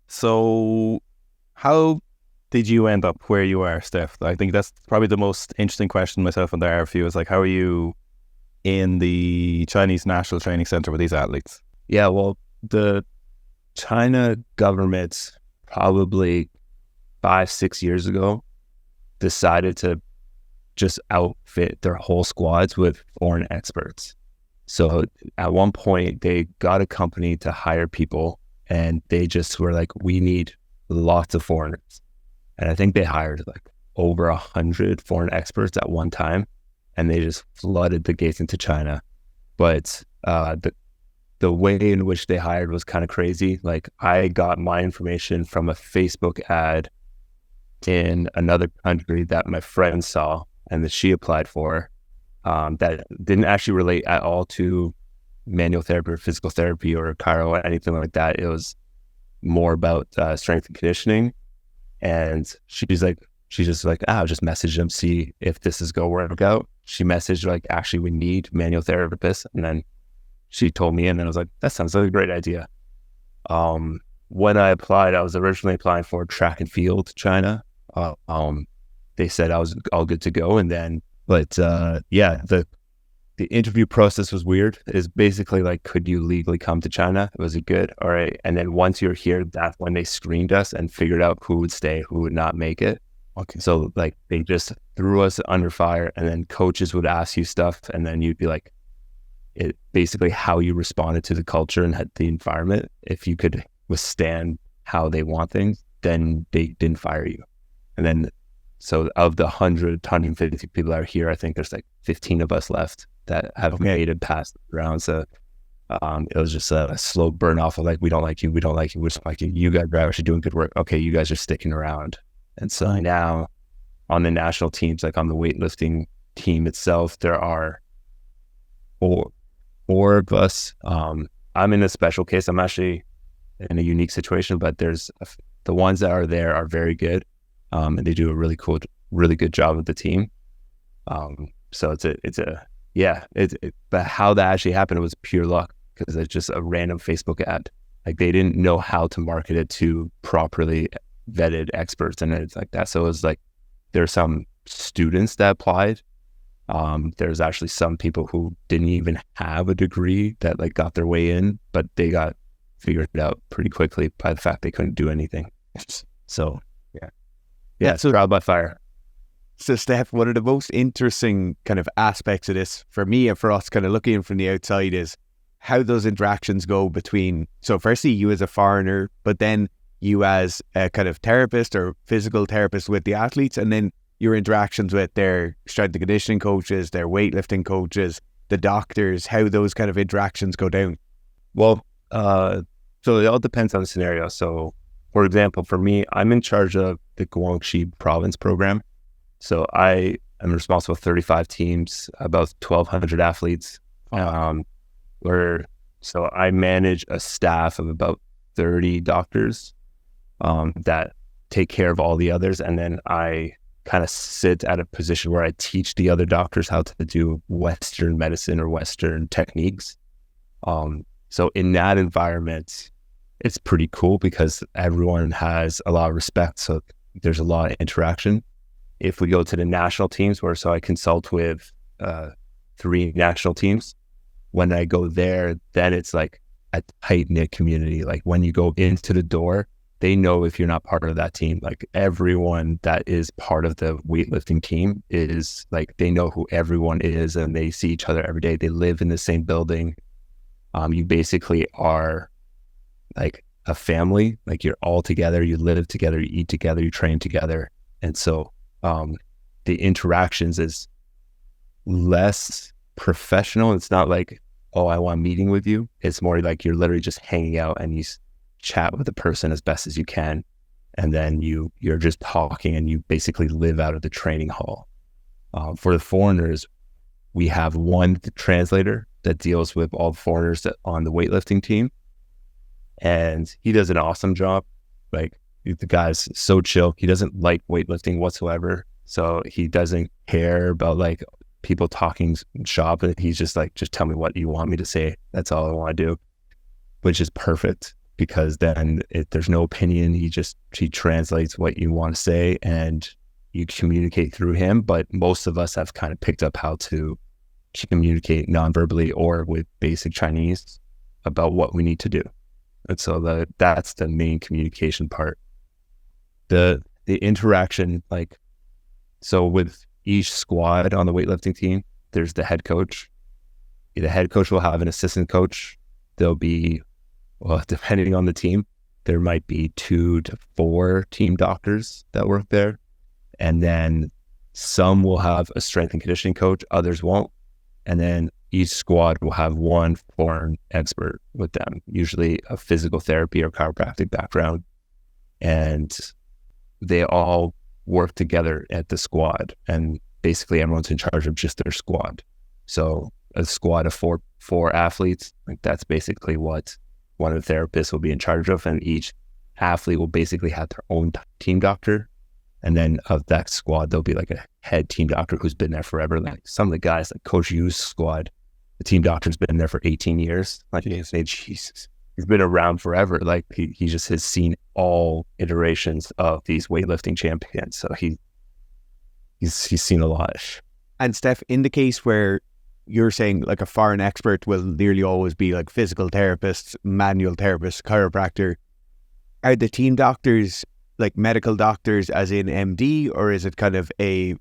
So how did you end up where you are, Steph? I think that's probably the most interesting question myself and there for you is like, how are you in the Chinese National Training Center with these athletes? Yeah, well, the China government probably 5, 6 years ago decided to just outfit their whole squads with foreign experts. So at one point, they got a company to hire people, and they just were like, we need lots of foreigners. And I think they hired like over 100 foreign experts at one time, and they just flooded the gates into China. But the way in which they hired was kind of crazy. Like, I got my information from a Facebook ad in another country that my friend saw and that she applied for, that didn't actually relate at all to manual therapy or physical therapy or chiro or anything like that. It was more about strength and conditioning. And she's just like, I'll just message them, see if this is going to work out. She messaged like, actually, we need manual therapists. And then she told me, and then I was like, that sounds like a great idea. When I applied, I was originally applying for track and field China. They said I was all good to go. And then, the interview process was weird. It's basically like, could you legally come to China? Was it good? All right. And then once you're here, that's when they screened us and figured out who would stay, who would not make it. Okay. So like, they just threw us under fire, and then coaches would ask you stuff, and then you'd be like, it basically how you responded to the culture and the environment. If you could withstand how they want things, then they didn't fire you. And then, so of the 150 people that are here, I think there's like 15 of us left that have made it past the round. So it was just a slow burn off of like, we don't like you, we don't like you, we just like you. You guys are actually doing good work. Okay, you guys are sticking around. And so now on the national teams, like on the weightlifting team itself, there are four of us. I'm in a special case. I'm actually in a unique situation, but there's the ones that are there are very good. And they do a really good job with the team. So but how that actually happened, it was pure luck, because it's just a random Facebook ad. Like, they didn't know how to market it to properly vetted experts and it's like that. So it was like, there's some students that applied. There's actually some people who didn't even have a degree that like got their way in, but they got figured it out pretty quickly by the fact they couldn't do anything. So so trial by fire. So Steph, one of the most interesting kind of aspects of this for me and for us kind of looking in from the outside is how those interactions go between, so firstly you as a foreigner, but then you as a kind of therapist or physical therapist with the athletes, and then your interactions with their strength and conditioning coaches, their weightlifting coaches, the doctors, how those kind of interactions go down. Well, so it all depends on the scenario. So for example, for me, I'm in charge of the Guangxi province program. So I am responsible for 35 teams, about 1,200 athletes. So I manage a staff of about 30 doctors that take care of all the others. And then I kind of sit at a position where I teach the other doctors how to do Western medicine or Western techniques. So in that environment, it's pretty cool because everyone has a lot of respect. So there's a lot of interaction. If we go to the national teams, so I consult with 3 national teams. When I go there, then it's like a tight-knit community. Like, when you go into the door, they know if you're not part of that team. Like, everyone that is part of the weightlifting team is like, they know who everyone is and they see each other every day. They live in the same building. You basically are like a family. Like, you're all together, you live together, you eat together, you train together. And so the interactions is less professional. It's not like, oh, I want a meeting with you. It's more like you're literally just hanging out and you chat with the person as best as you can. And then you're just talking and you basically live out of the training hall. For the foreigners, we have one translator that deals with all the foreigners on the weightlifting team. And he does an awesome job. Like, the guy's so chill. He doesn't like weightlifting whatsoever. So he doesn't care about like people talking shop. He's just like, just tell me what you want me to say. That's all I want to do, which is perfect. because then there's no opinion. He translates what you want to say and you communicate through him. But most of us have kind of picked up how to communicate non-verbally or with basic Chinese about what we need to do. And so that's the main communication part. The interaction, like, so with each squad on the weightlifting team, there's the head coach. The head coach will have an assistant coach. There'll be, well, depending on the team, there might be 2 to 4 team doctors that work there. And then some will have a strength and conditioning coach, others won't. And then each squad will have one foreign expert with them, usually a physical therapy or chiropractic background. And they all work together at the squad. And basically everyone's in charge of just their squad. So a squad of four athletes, like that's basically what one of the therapists will be in charge of. And each athlete will basically have their own team doctor. And then of that squad, there'll be like a head team doctor who's been there forever. Like some of the guys, like Coach Yu's squad, the team doctor's been there for 18 years. Like, Jesus, he's been around forever. Like he just has seen all iterations of these weightlifting champions. So he's seen a lot. And Steph, in the case where you're saying like a foreign expert will nearly always be like physical therapists, manual therapists, chiropractor, are the team doctors like medical doctors as in MD, or is it kind of a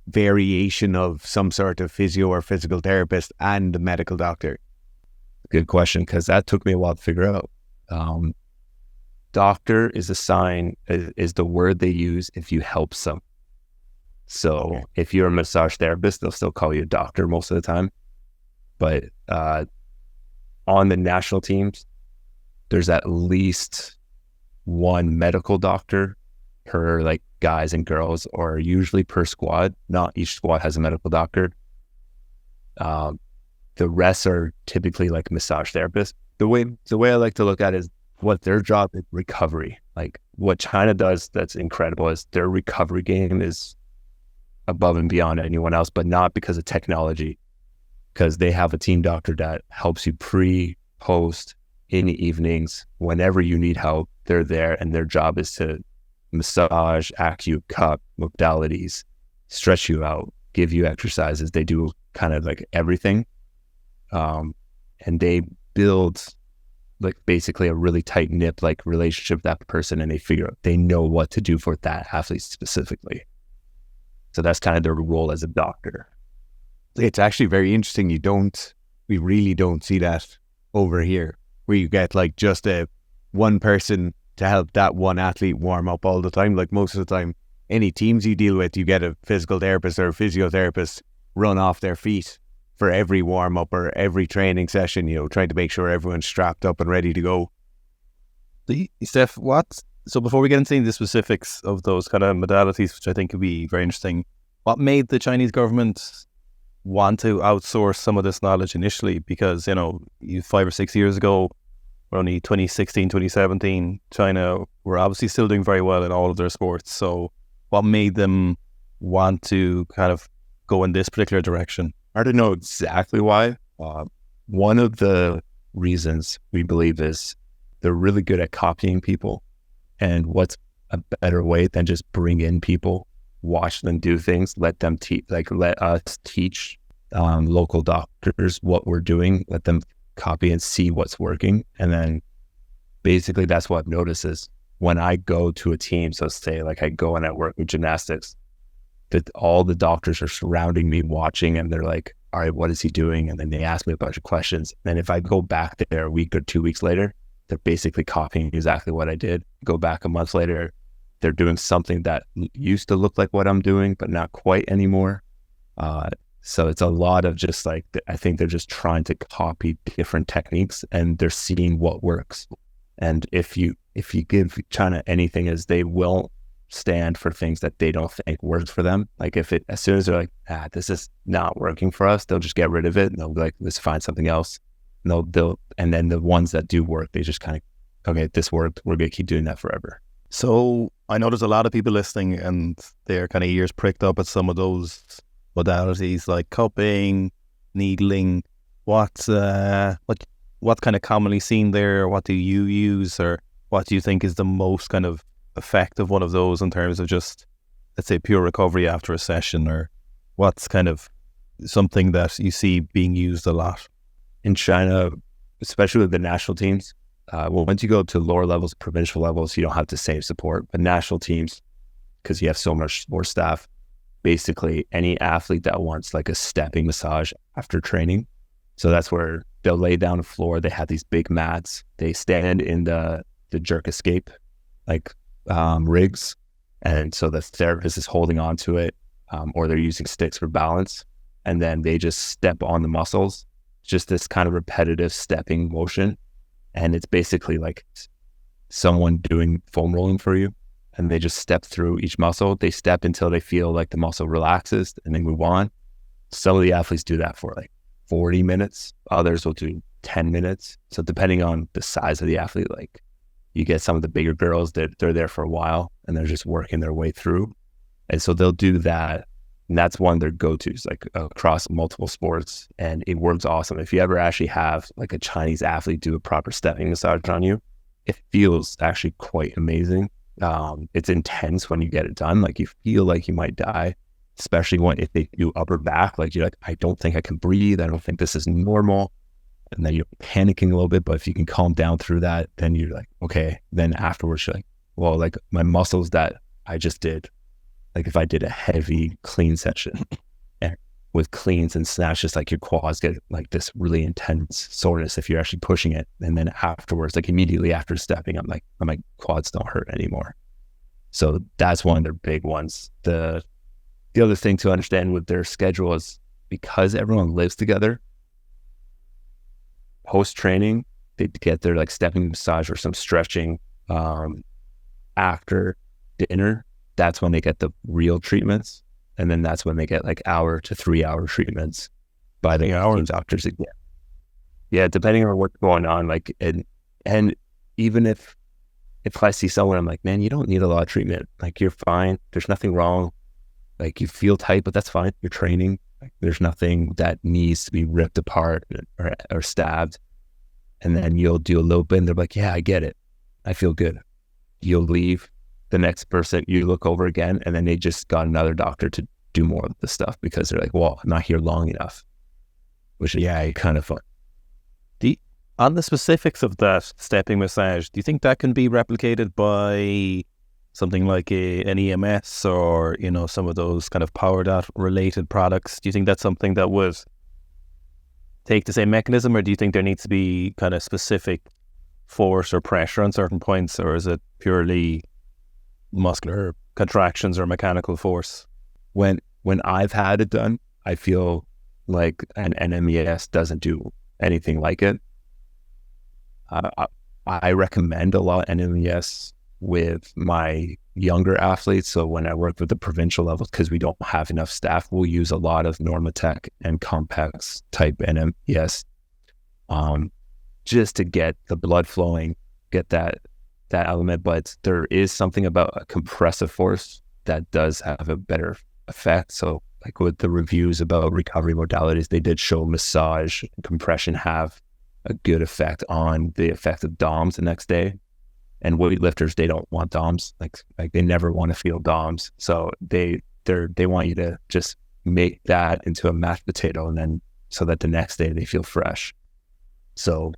variation of some sort of physio or physical therapist and a medical doctor? Good question, because that took me a while to figure out. Doctor is the word they use if you help some. So if you're a massage therapist, they'll still call you a doctor most of the time. But on the national teams, there's at least one medical doctor per like guys and girls, or usually per squad. Not each squad has a medical doctor. The rest are typically like massage therapists. The way I like to look at it is what their job is recovery. Like what China does that's incredible is their recovery game is above and beyond anyone else, but not because of technology, because they have a team doctor that helps you pre, post, in the evenings, whenever you need help, they're there, and their job is to massage, acu, cup, modalities, stretch you out, give you exercises. They do kind of like everything. And they build like basically a really tight knit like relationship with that person, and they know what to do for that athlete specifically. So that's kind of their role as a doctor. It's actually very interesting. We really don't see that over here, where you get like just one person to help that one athlete warm up all the time. Like most of the time, any teams you deal with, you get a physical therapist or a physiotherapist run off their feet for every warm up or every training session, trying to make sure everyone's strapped up and ready to go. Steph, so before we get into the specifics of those kind of modalities, which I think could be very interesting, what made the Chinese government want to outsource some of this knowledge initially? Because, 5 or 6 years ago, or only 2016, 2017, China were obviously still doing very well in all of their sports. So what made them want to kind of go in this particular direction? I don't know exactly why. One of the reasons we believe is they're really good at copying people. And what's a better way than just bring in people, watch them do things, let them let us teach local doctors what we're doing, let them copy and see what's working. And then basically that's what I've noticed is when I go to a team, so say like I go and I work with gymnastics, that all the doctors are surrounding me watching, and they're like, all right, what is he doing? And then they ask me a bunch of questions. And if I go back there a week or 2 weeks later, they're basically copying exactly what I did. Go back a month later, they're doing something that used to look like what I'm doing, but not quite anymore. So it's a lot of just like, I think they're just trying to copy different techniques, and they're seeing what works. And if you give China anything, is they will stand for things that they don't think works for them. Like as soon as they're like, this is not working for us, they'll just get rid of it, and they'll be like, let's find something else. And then the ones that do work, they just kind of, okay, this worked, we're going to keep doing that forever. So I know there's a lot of people listening, and their kind of ears pricked up at some of those modalities like cupping, needling. What what's kind of commonly seen there? What do you use, or what do you think is the most kind of effective one of those in terms of just, let's say, pure recovery after a session, or what's kind of something that you see being used a lot? In China, especially with the national teams, once you go up to lower levels, provincial levels, you don't have the same support. But national teams, because you have so much more staff, basically any athlete that wants like a stepping massage after training. So that's where they'll lay down the floor. They have these big mats. They stand in the jerk escape, like rigs. And so the therapist is holding on to it, or they're using sticks for balance. And then they just step on the muscles, just this kind of repetitive stepping motion. And it's basically like someone doing foam rolling for you. And they just step through each muscle. They step until they feel like the muscle relaxes and they move on. Some of the athletes do that for like 40 minutes. Others will do 10 minutes. So depending on the size of the athlete, like you get some of the bigger girls that they're there for a while and they're just working their way through. And so they'll do that. And that's one of their go-tos, like across multiple sports. And it works awesome. If you ever actually have like a Chinese athlete do a proper stepping massage on you, it feels actually quite amazing. It's intense when you get it done. Like you feel like you might die, especially if they do upper back. Like you're like, I don't think I can breathe. I don't think this is normal. And then you're panicking a little bit. But if you can calm down through that, then you're like, okay. Then afterwards, you're like, well, like my muscles that I just did, like if I did a heavy clean session with cleans and snatches, like your quads get like this really intense soreness if you're actually pushing it. And then afterwards, like immediately after stepping, I'm like, my quads don't hurt anymore. So that's one of their big ones. The other thing to understand with their schedule is because everyone lives together, post-training, they get their like stepping massage or some stretching after dinner. That's when they get the real treatments. And then that's when they get like 1 to 3 hour treatments by the team doctors again. Yeah, depending on what's going on. Like, and even if I see someone, I'm like, man, you don't need a lot of treatment. Like, you're fine. There's nothing wrong. Like, you feel tight, but that's fine. You're training. Like, there's nothing that needs to be ripped apart or stabbed. And then you'll do a little bit and they're like, yeah, I get it. I feel good. You'll leave. The next person you look over again, and then they just got another doctor to do more of the stuff because they're like, well, I'm not here long enough, which is kind of fun. On the specifics of that stepping massage, do you think that can be replicated by something like an EMS or, you know, some of those kind of power dot related products? Do you think that's something that would take the same mechanism, or do you think there needs to be kind of specific force or pressure on certain points, or is it purely muscular contractions or mechanical force? When I've had it done, I feel like an NMES doesn't do anything like it. I recommend a lot of NMES with my younger athletes. So when I work with the provincial levels, because we don't have enough staff, we'll use a lot of Normatec and Compex type NMES just to get the blood flowing, get that element. But there is something about a compressive force that does have a better effect. So like with the reviews about recovery modalities, they did show massage and compression have a good effect on the effect of DOMs the next day. And weightlifters, they don't want DOMs. Like they never want to feel DOMs. So they want you to just make that into a mashed potato, and then so that the next day they feel fresh. So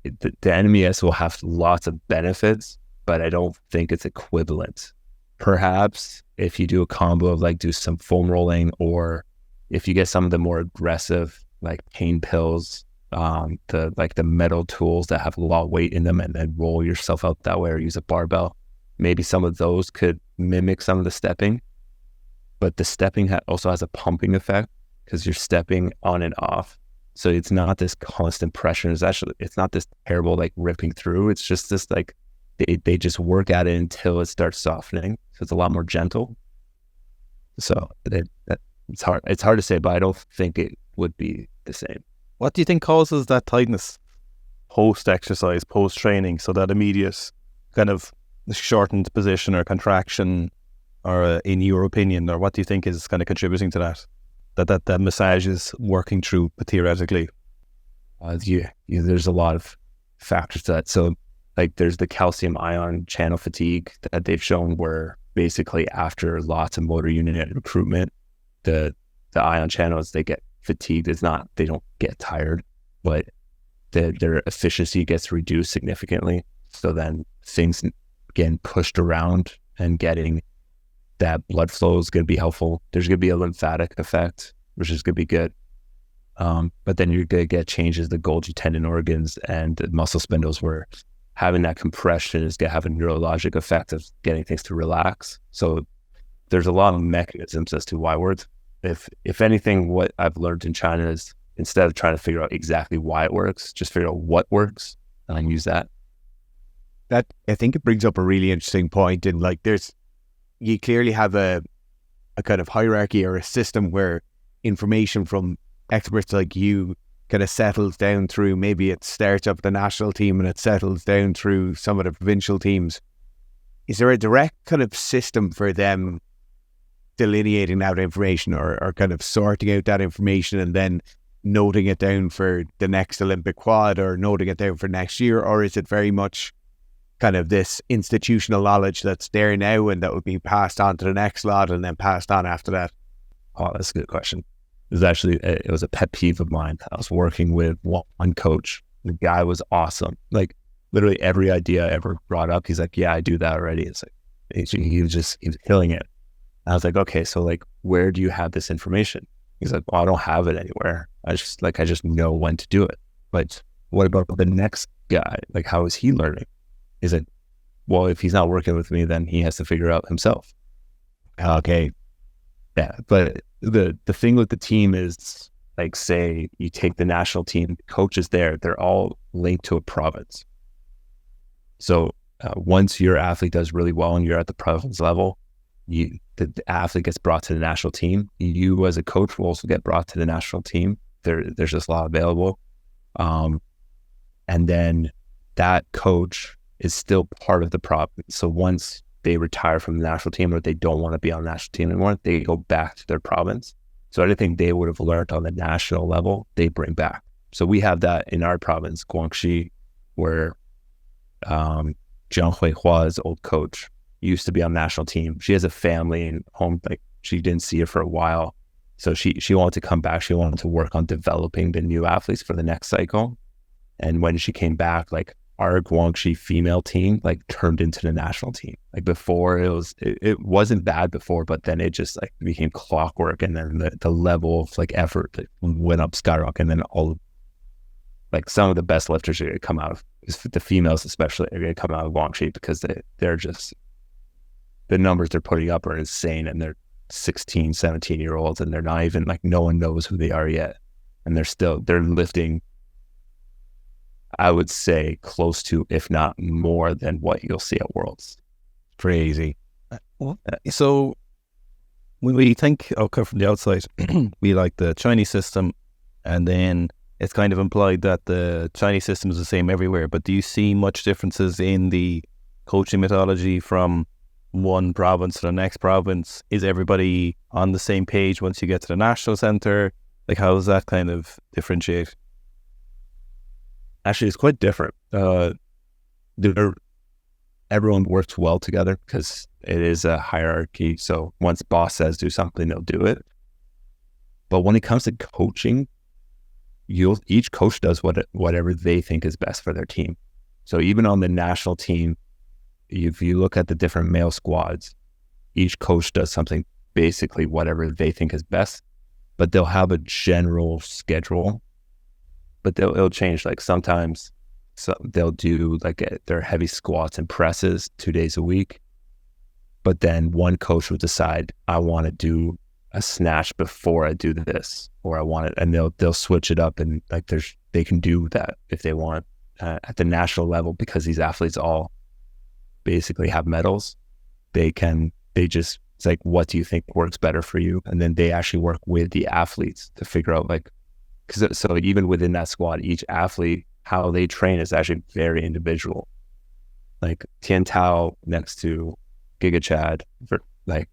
the NMES will have lots of benefits, but I don't think it's equivalent. Perhaps if you do a combo of like do some foam rolling, or if you get some of the more aggressive like pain pills, the metal tools that have a lot of weight in them, and then roll yourself out that way, or use a barbell, maybe some of those could mimic some of the stepping. But the stepping also has a pumping effect because you're stepping on and off. So it's not this constant pressure. It's not this terrible like ripping through. It's just this like they just work at it until it starts softening. So it's a lot more gentle. So it's hard. It's hard to say, but I don't think it would be the same. What do you think causes that tightness post-exercise, post-training? So that immediate kind of shortened position or contraction, or in your opinion, or what do you think is kind of contributing to that? That massage is working through theoretically? There's a lot of factors to that. So like there's the calcium ion channel fatigue that they've shown, where basically after lots of motor unit recruitment, the ion channels, they get fatigued. They don't get tired, but their efficiency gets reduced significantly. So then things getting pushed around and getting that blood flow is going to be helpful. There's going to be a lymphatic effect, which is going to be good. But then you're going to get changes the Golgi tendon organs and the muscle spindles, where having that compression is going to have a neurologic effect of getting things to relax. So there's a lot of mechanisms as to why it works. If anything, what I've learned in China is, instead of trying to figure out exactly why it works, just figure out what works and use that. That, I think it brings up a really interesting point. And like, you clearly have a kind of hierarchy or a system where information from experts like you kind of settles down through, maybe it starts up the national team and it settles down through some of the provincial teams. Is there a direct kind of system for them delineating that information, or kind of sorting out that information and then noting it down for the next Olympic quad, or noting it down for next year? Or is it very much kind of this institutional knowledge that's there now and that would be passed on to the next lot and then passed on after that? Oh, that's a good question. It was a pet peeve of mine. I was working with one coach. The guy was awesome. Like literally every idea I ever brought up, he's like, yeah, I do that already. It's like, he was killing it. I was like, okay, so like, where do you have this information? He's like, well, I don't have it anywhere. I just know when to do it. But what about the next guy? Like, how is he learning? He's like, well, if he's not working with me, then he has to figure it out himself. Okay. Yeah. But the thing with the team is, like, say you take the national team, coaches there, they're all linked to a province. So once your athlete does really well and you're at the province level, the athlete gets brought to the national team. You as a coach will also get brought to the national team. There's just a lot available. And then that coach is still part of the province. So once they retire from the national team, or they don't want to be on the national team anymore, they go back to their province. So anything they would have learned on the national level, they bring back. So we have that in our province, Guangxi, where Jiang Huihua's old coach used to be on the national team. She has a family and home, like she didn't see it for a while. So she wanted to come back. She wanted to work on developing the new athletes for the next cycle. And when she came back, like our Guangxi female team, like turned into the national team. Like before it wasn't bad before, but then it just like became clockwork. And then the level of like effort went up skyrocket. And then all like some of the best lifters are going to come out of, the females especially, are going to come out of Guangxi, because they're just, the numbers they're putting up are insane. And they're 16, 17-year-olds, and they're not even like, no one knows who they are yet. And they're lifting, I would say, close to, if not more than what you'll see at Worlds. Crazy. So when we think, okay, from the outside, we like the Chinese system, and then it's kind of implied that the Chinese system is the same everywhere. But do you see much differences in the coaching methodology from one province to the next province? Is everybody on the same page once you get to the national center? Like, how does that kind of differentiate? Actually, it's quite different. Everyone works well together because it is a hierarchy. So once boss says do something, they'll do it. But when it comes to coaching, each coach does whatever they think is best for their team. So even on the national team, if you look at the different male squads, each coach does something, basically whatever they think is best, but they'll have a general schedule, but it'll change. Like sometimes they'll do like their heavy squats and presses 2 days a week, but then one coach will decide, I want to do a snatch before I do this, or I want it, and they'll switch it up, and like they can do that if they want at the national level, because these athletes all basically have medals. It's like, what do you think works better for you? And then they actually work with the athletes to figure out, like, so even within that squad, each athlete, how they train is actually very individual. Like Tian Tao next to Giga Chad, they're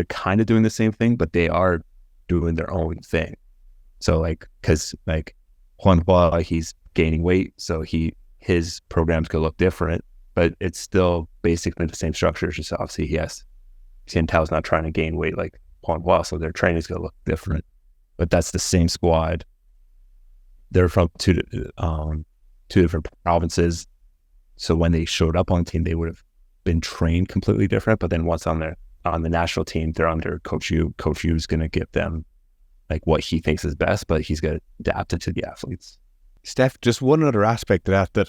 kind of doing the same thing, but they are doing their own thing. So like, cause like Juan, like he's gaining weight, so his programs could look different, but it's still basically the same structure. It's just obviously Tiantao's not trying to gain weight like Juan, so their training is going to look different. But that's the same squad. They're from two different provinces. So when they showed up on the team, they would have been trained completely different. But then once on the national team, they're under Coach Yu. Coach Yu is going to give them like what he thinks is best, but he's going to adapt it to the athletes. Steph, just one other aspect of that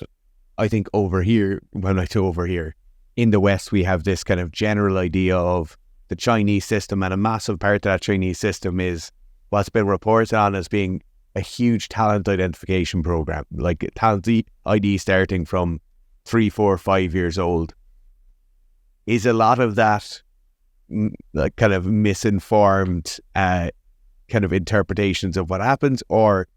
I think over here, when I say over here, in the West, we have this kind of general idea of the Chinese system, and a massive part of that Chinese system is what's been reported on as being a huge talent identification program, like talent ID starting from 3, 4, 5 years old. Is a lot of that like kind of misinformed kind of interpretations of what happens, or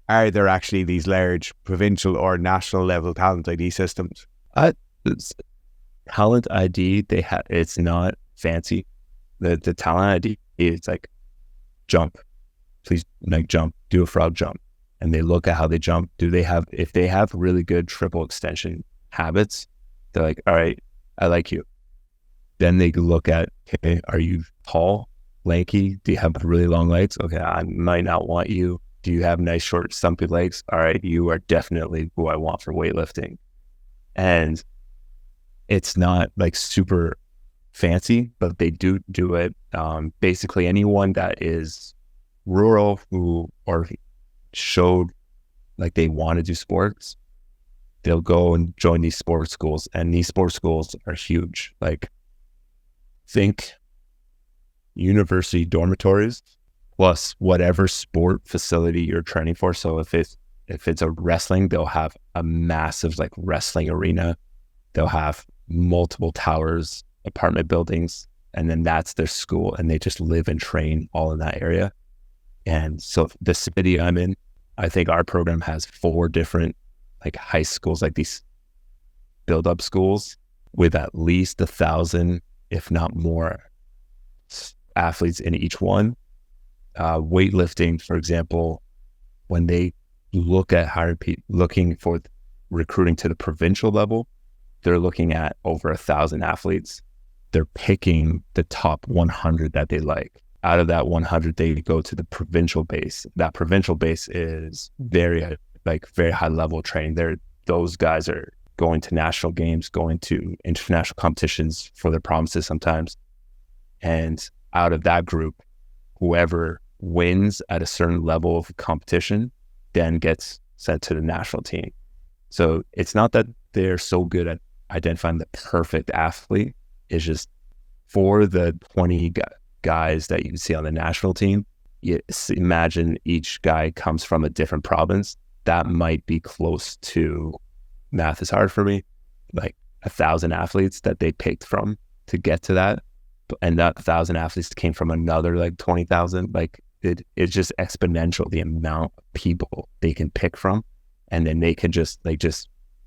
are there actually these large provincial or national level talent ID systems? Talent ID, it's not fancy. The talent ID, it's like jump, please, like jump, do a frog jump, and they look at how they jump. If they have really good triple extension habits, they're like, all right, I like you. Then they look at, okay, are you tall, lanky? Do you have really long legs? Okay, I might not want you. Do you have nice, short, stumpy legs? All right, you are definitely who I want for weightlifting. And it's not like super fancy, but they do it. Basically, anyone that is rural or showed like they want to do sports, they'll go and join these sports schools. And these sports schools are huge. Like, think university dormitories plus whatever sport facility you're training for. So if it's a wrestling, they'll have a massive like wrestling arena. They'll have multiple towers, apartment buildings, and then that's their school, and they just live and train all in that area. And so the city I'm in, I think our program has 4 different like high schools, like these build-up schools with at least 1,000, if not more, athletes in each one. Weightlifting, for example, when they look at looking for recruiting to the provincial level, they're looking at over 1,000 athletes. They're picking the top 100 that they like. Out of that 100, they go to the provincial base. That provincial base is very high level training. Those guys are going to national games, going to international competitions for their provinces sometimes. And out of that group, whoever wins at a certain level of competition then gets sent to the national team. So it's not that they're so good at identifying the perfect athlete. It's just for the 20 guys that you see on the national team, you imagine each guy comes from a different province. That might be close to, math is hard for me, like 1,000 athletes that they picked from to get to that. And that 1,000 athletes came from another like 20,000. Like it's just exponential, the amount of people they can pick from. And then they can just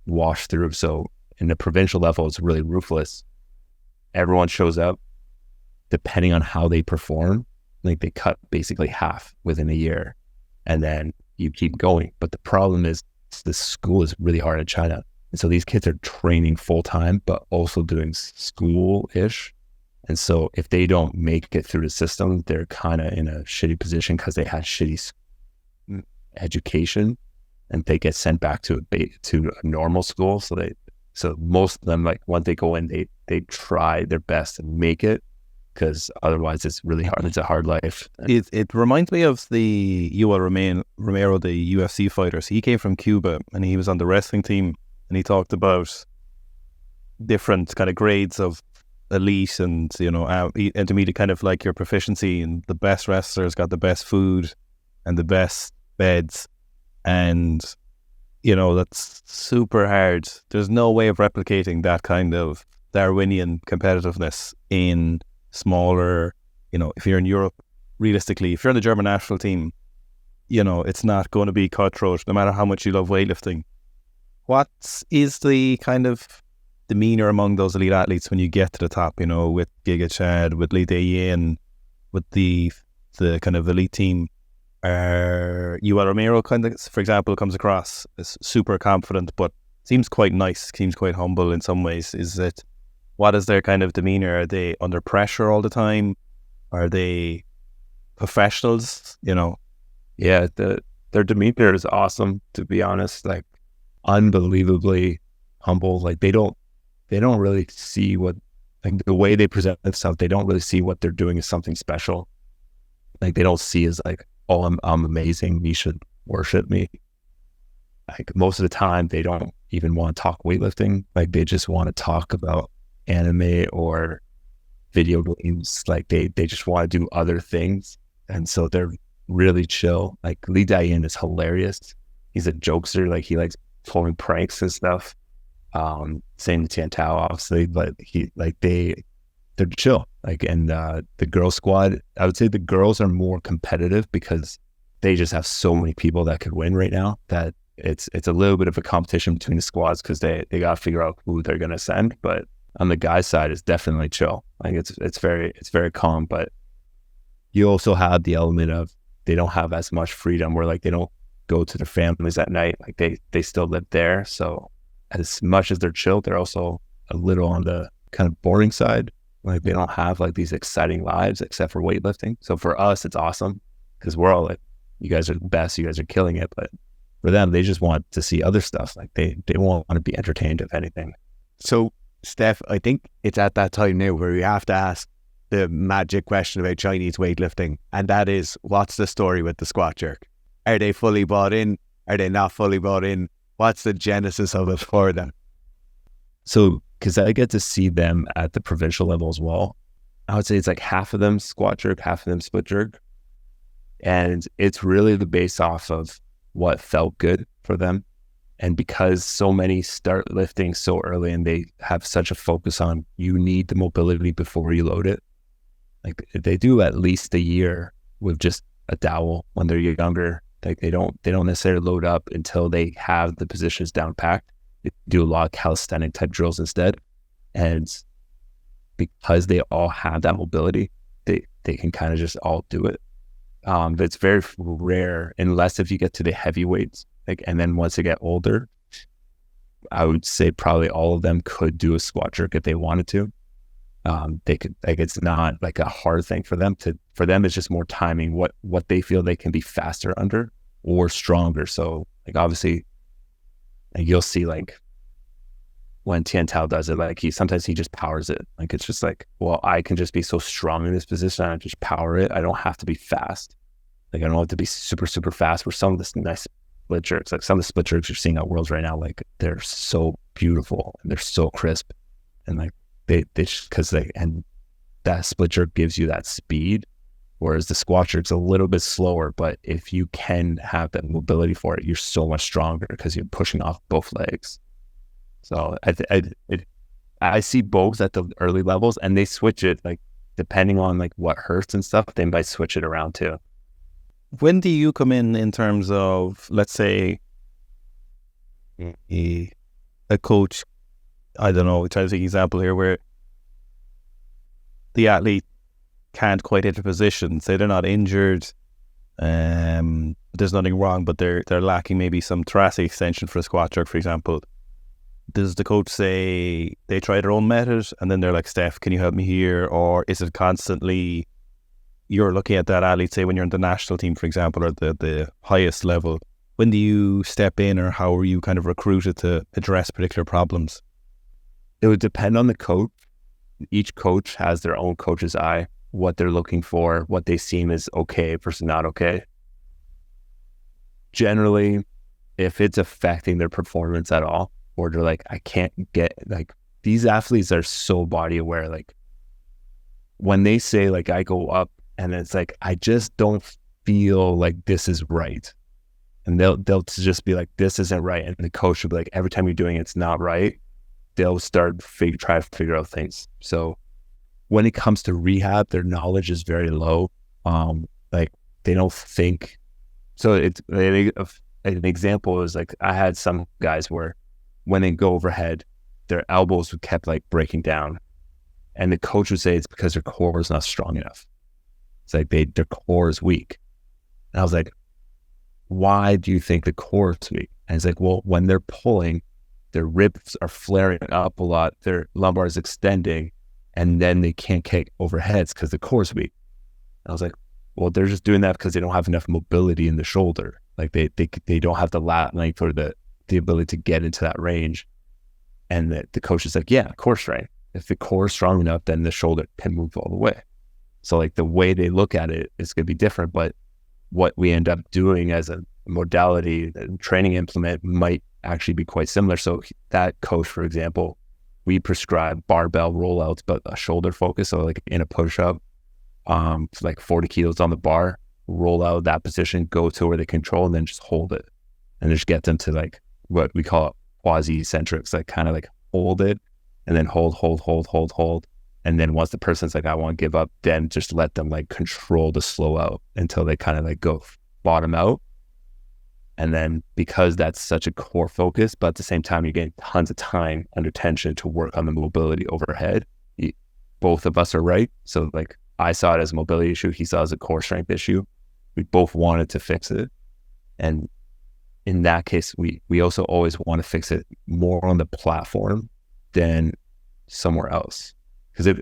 wash through. So in the provincial level, it's really ruthless. Everyone shows up. Depending on how they perform, like they cut basically half within a year, and then you keep going. But the problem is the school is really hard in China. And so these kids are training full time, but also doing school-ish. And so if they don't make it through the system, they're kind of in a shitty position because they had shitty education, and they get sent back to a normal school. So most of them, like once they go in, they try their best to make it, because otherwise it's really hard. It's a hard life. It reminds me of the Yoel Romero, the UFC fighter. So he came from Cuba and he was on the wrestling team, and he talked about different kind of grades of elite and, intermediate, kind of like your proficiency, and the best wrestlers got the best food and the best beds. And, that's super hard. There's no way of replicating that kind of Darwinian competitiveness in smaller, if you're in Europe, realistically, if you're on the German national team, it's not going to be cutthroat no matter how much you love weightlifting. What is the kind of demeanor among those elite athletes when you get to the top, with Giga Chad, with Lee Dae-Yin, with the kind of elite team? Yuval Romero kind of, for example, comes across as super confident, but seems quite nice, seems quite humble in some ways. What is their kind of demeanor? Are they under pressure all the time? Are they professionals? Yeah, their demeanor is awesome, to be honest. Like, unbelievably humble. Like, they don't really see what, like, the way they present themselves, they don't really see what they're doing as something special. Like, they don't see as like, oh, I'm amazing, you should worship me. Like, most of the time they don't even want to talk weightlifting. Like, they just want to talk about anime or video games. Like, they just want to do other things. And so they're really chill. Like, Lee Dayan is hilarious. He's a jokester. Like, he likes pulling pranks and stuff. Same to Tian Tao, obviously, but they're chill. Like, and the girl squad, I would say the girls are more competitive because they just have so many people that could win right now that it's a little bit of a competition between the squads because they got to figure out who they're going to send. But on the guy side, it's definitely chill. Like, it's very calm. But you also have the element of they don't have as much freedom, where like they don't go to their families at night. Like, they still live there. So as much as they're chill, they're also a little on the kind of boring side. Like, they don't have like these exciting lives except for weightlifting. So for us, it's awesome because we're all like, you guys are the best, you guys are killing it. But for them, they just want to see other stuff. Like, they want to be entertained, if anything. So, Steph, I think it's at that time now where we have to ask the magic question about Chinese weightlifting, and that is, what's the story with the squat jerk? Are they fully bought in? Are they not fully bought in? What's the genesis of it for them? So, because I get to see them at the provincial level as well, I would say it's like half of them squat jerk, half of them split jerk. And it's really the base off of what felt good for them. And because so many start lifting so early and they have such a focus on, you need the mobility before you load it. Like, they do at least a year with just a dowel when they're younger. Like, they don't necessarily load up until they have the positions down packed. They do a lot of calisthenic type drills instead. And because they all have that mobility, they can kind of just all do it. But it's very rare, unless if you get to the heavyweights. Like, and then once they get older, I would say probably all of them could do a squat jerk if they wanted to. They could, like, it's not like a hard thing for them. It's just more timing, what they feel they can be faster under or stronger. So, like, obviously, like, you'll see, like, when Tian Tao does it, like, sometimes he just powers it. Like, it's just like, well, I can just be so strong in this position, I just power it. I don't have to be fast. Like, I don't have to be super, super fast. Where some of this nice split jerks, like some of the split jerks you're seeing at Worlds right now, like, they're so beautiful and they're so crisp. And like, they just, and that split jerk gives you that speed, whereas the squat jerk's a little bit slower. But if you can have that mobility for it, you're so much stronger because you're pushing off both legs. So I see both at the early levels, and they switch it, like, depending on like what hurts and stuff, they might switch it around too. When do you come in terms of, let's say, a coach, I don't know, trying to take an example here, where the athlete can't quite hit a position, say they're not injured, there's nothing wrong, but they're lacking maybe some thoracic extension for a squat jerk, for example. Does the coach say they try their own method and then they're like, Steph, can you help me here? Or is it constantly you're looking at that athlete, say when you're in the national team, for example, or the highest level? When do you step in, or how are you kind of recruited to address particular problems? It would depend on the coach. Each coach has their own coach's eye, what they're looking for, what they seem is okay versus not okay. Generally, if it's affecting their performance at all, or they're like, I can't get, like, these athletes are so body aware. Like, when they say, like, I go up and it's like, I just don't feel like this is right. And they'll just be like, this isn't right. And the coach will be like, every time you're doing it, it's not right. They'll start try to figure out things. So when it comes to rehab, their knowledge is very low. Like, they don't think. So it's an example is like, I had some guys where when they go overhead, their elbows kept like breaking down, and the coach would say it's because their core is not strong enough. It's like their core is weak. And I was like, why do you think the core is weak? And he's like, well, when they're pulling, their ribs are flaring up a lot, their lumbar is extending, and then they can't kick overheads because the core is weak. And I was like, well, they're just doing that because they don't have enough mobility in the shoulder. Like they don't have the lat length or the ability to get into that range. And the coach is like, yeah, core strength. If the core is strong enough, then the shoulder can move all the way. So like the way they look at it is going to be different, but what we end up doing as a modality, the training implement might actually be quite similar. So that coach, for example, we prescribe barbell rollouts, but a shoulder focus. So like in a push-up, like 40 kilos on the bar, roll out that position, go to where they control, and then just hold it. And just get them to like what we call quasi-eccentrics, like kind of like hold it and then hold. And then once the person's like, I want to give up, then just let them like control the slow out until they kind of like go bottom out. And then because that's such a core focus, but at the same time, you're getting tons of time under tension to work on the mobility overhead. Both of us are right. So like I saw it as a mobility issue. He saw it as a core strength issue. We both wanted to fix it. And in that case, we also always want to fix it more on the platform than somewhere else. Because if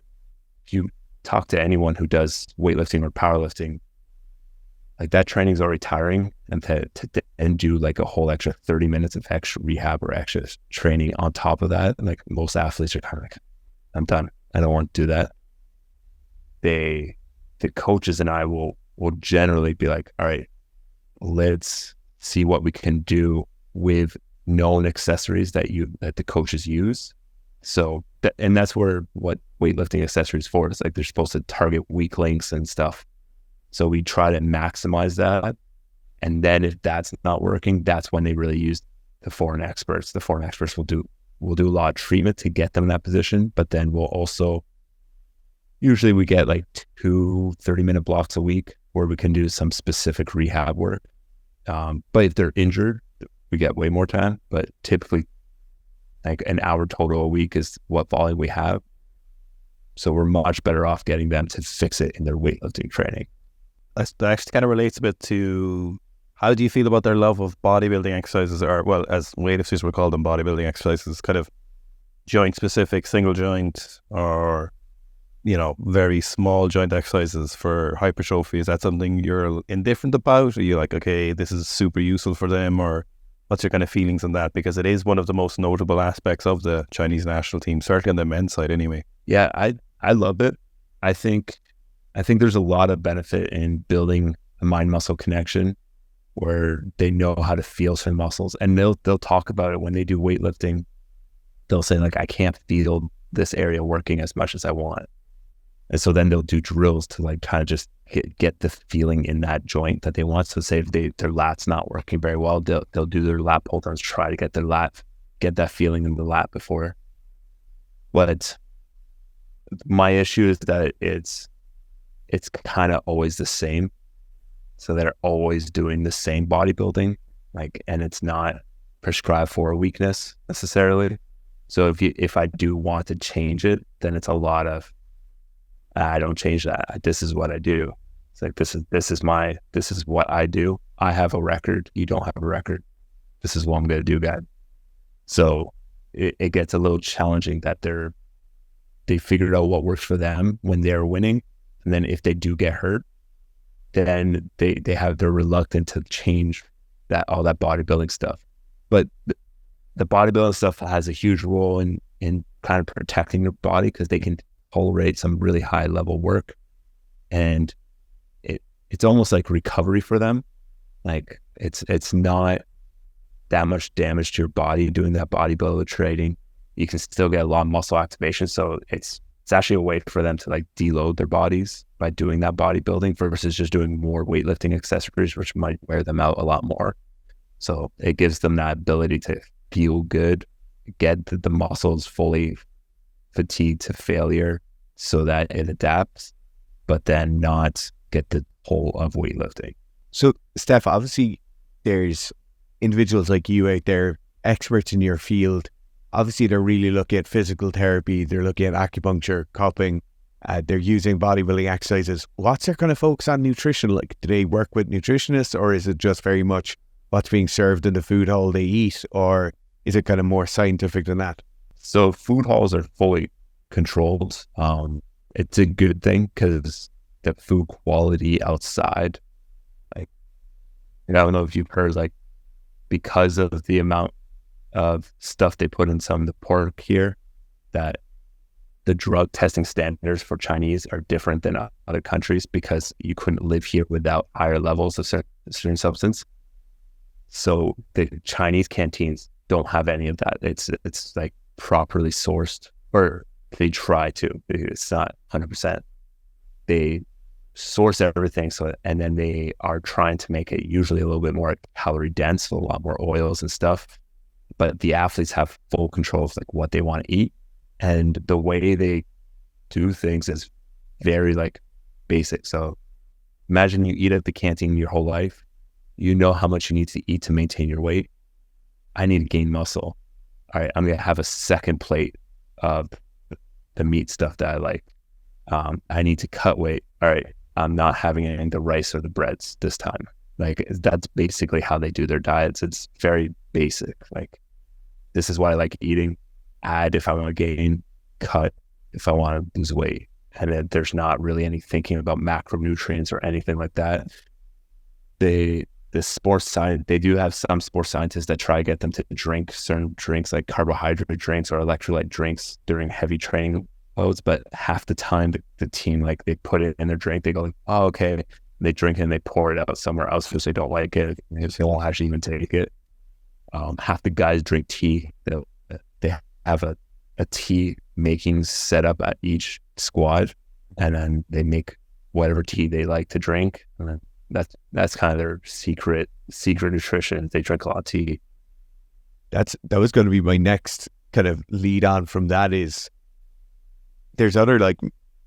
you talk to anyone who does weightlifting or powerlifting, like that training is already tiring, and to do like a whole extra 30 minutes of extra rehab or extra training on top of that, and like most athletes are kind of like, I'm done. I don't want to do that. The coaches and I will generally be like, all right, let's see what we can do with known accessories that the coaches use. So and that's where what weightlifting accessories for is like they're supposed to target weak links and stuff. So we try to maximize that. And then if that's not working, that's when they really use the foreign experts. The foreign experts will do a lot of treatment to get them in that position, but then we'll also, usually we get like 2 30-minute blocks a week where we can do some specific rehab work. But if they're injured, we get way more time, but typically like an hour total a week is what volume we have. So we're much better off getting them to fix it in their weightlifting training. That actually kind of relates a bit to how do you feel about their love of bodybuilding exercises, or well, as weightlifters we call them, bodybuilding exercises, kind of joint specific, single joint, or very small joint exercises for hypertrophy. Is that something you're indifferent about? Are you like, okay, this is super useful for them, or what's your kind of feelings on that? Because it is one of the most notable aspects of the Chinese national team, certainly on the men's side anyway. Yeah, I love it. I think there's a lot of benefit in building a mind-muscle connection where they know how to feel some muscles, and they'll talk about it when they do weightlifting. They'll say like, I can't feel this area working as much as I want. And so then they'll do drills to like kind of just get the feeling in that joint that they want. So say if their lat's not working very well, they'll do their lat pull downs, try to get their lat, get that feeling in the lat before. But my issue is that it's kind of always the same. So they're always doing the same bodybuilding, like, and it's not prescribed for a weakness necessarily. So if I do want to change it, then it's a lot of, I don't change that. This is what I do. It's like, this is what I do. I have a record. You don't have a record. This is what I'm going to do, guys. So it gets a little challenging that they figured out what works for them when they're winning. And then if they do get hurt, then they're reluctant to change all that bodybuilding stuff. But the bodybuilding stuff has a huge role in kind of protecting their body, because they can tolerate some really high level work, and it's almost like recovery for them. Like it's not that much damage to your body doing that bodybuilder training. You can still get a lot of muscle activation, so it's actually a way for them to like deload their bodies by doing that bodybuilding versus just doing more weightlifting accessories, which might wear them out a lot more. So it gives them that ability to feel good, get the muscles fully fatigued to failure so that it adapts, but then not get the pull of weightlifting. So Steph, obviously there's individuals like you out there, experts in your field. Obviously they're really looking at physical therapy, they're looking at acupuncture, cupping, they're using bodybuilding exercises. What's their kind of focus on nutrition like? Do they work with nutritionists, or is it just very much what's being served in the food hall they eat, or is it kind of more scientific than that? So food halls are fully controlled. It's a good thing because the food quality outside, like, I don't know if you've heard, like, because of the amount of stuff they put in some of the pork here, that the drug testing standards for Chinese are different than other countries because you couldn't live here without higher levels of certain substance. So the Chinese canteens don't have any of that. It's like properly sourced, or they try to. It's not 100%. They source everything, and then they are trying to make it usually a little bit more calorie dense, with a lot more oils and stuff. But the athletes have full control of like what they want to eat, and the way they do things is very like basic. So imagine you eat at the canteen your whole life. You know how much you need to eat to maintain your weight. I need to gain muscle. All right, I'm going to have a second plate of the meat stuff that I like. I need to cut weight. All right, I'm not having any of the rice or the breads this time. Like, that's basically how they do their diets. It's very basic. Like, this is what I like eating. Add if I want to gain, cut if I want to lose weight. And then there's not really any thinking about macronutrients or anything like that. The sports science, they do have some sports scientists that try to get them to drink certain drinks, like carbohydrate drinks or electrolyte drinks during heavy training loads. But half the time, the team, like, they put it in their drink, they go like, oh, okay. They drink it and they pour it out somewhere else because they don't like it. They won't actually even take it. Half the guys drink tea. They have a tea making setup at each squad, and then they make whatever tea they like to drink. And then that's kind of their secret nutrition. They drink a lot of tea. That was going to be my next kind of lead on from that. Is there's other, like,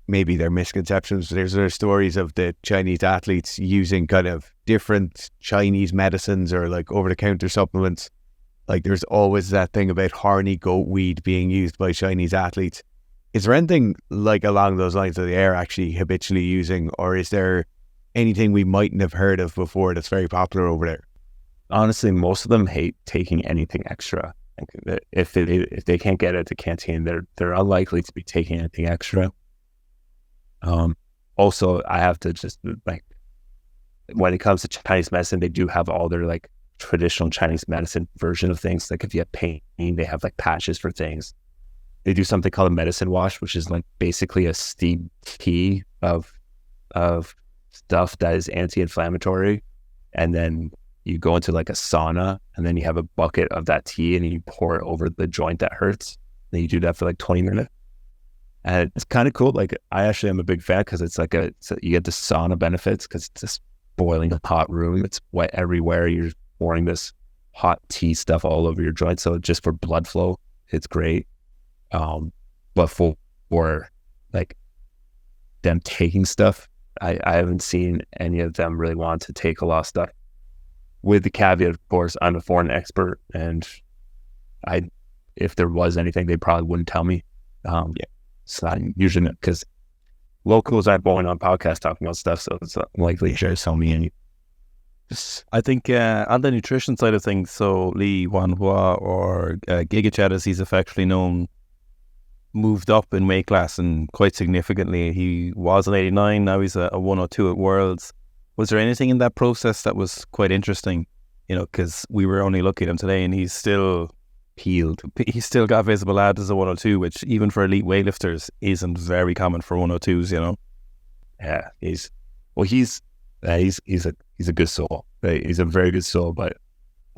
maybe they're misconceptions. There's other stories of the Chinese athletes using kind of different Chinese medicines or like over-the-counter supplements. Like, there's always that thing about horny goat weed being used by Chinese athletes. Is there anything like along those lines that they are actually habitually using, or is there anything we mightn't have heard of before that's very popular over there? Honestly, most of them hate taking anything extra. If they can't get it at the canteen, they're unlikely to be taking anything extra. Also, I have to just, like, when it comes to Chinese medicine, they do have all their like traditional Chinese medicine version of things. Like, if you have pain, they have like patches for things. They do something called a medicine wash, which is like basically a steamed tea of stuff that is anti-inflammatory. And then you go into like a sauna, and then you have a bucket of that tea and you pour it over the joint that hurts. Then you do that for like 20 minutes. And it's kind of cool. Like, I actually am a big fan because it's like you get the sauna benefits because it's this boiling hot room. It's wet everywhere. You're pouring this hot tea stuff all over your joints. So just for blood flow, it's great. But for like them taking stuff, I haven't seen any of them really want to take a lot of stuff. With the caveat, of course, I'm a foreign expert, and if there was anything, they probably wouldn't tell me. It's not usually because locals aren't going on podcasts talking about stuff, so it's likely to tell me any. I think on the nutrition side of things, so Li Wanhua or Giga, as he's effectively known, moved up in weight class and quite significantly. He was an 89, now he's a 102 at Worlds. Was there anything in that process that was quite interesting? You know, because we were only looking at him today and he's still peeled. He's still got visible abs as a 102, which even for elite weightlifters isn't very common for 102s, you know? Yeah, he's a good soul. He's a very good soul. But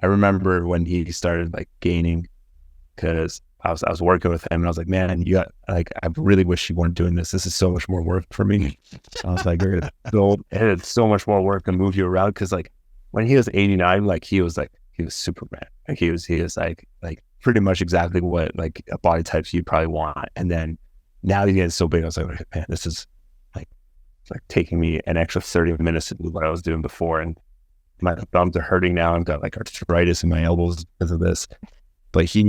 I remember when he started like gaining, because I was working with him and I was like, man, you got, like, I really wish you weren't doing this. This is so much more work for me. I was like, it's so much more work to move you around. Cause like when he was 89, like he was Superman. Like he was like pretty much exactly what like a body type you'd probably want. And then now he's getting so big. I was like, man, this is like taking me an extra 30 minutes to do what I was doing before. And my thumbs are hurting now. I've got like arthritis in my elbows because of this. But he's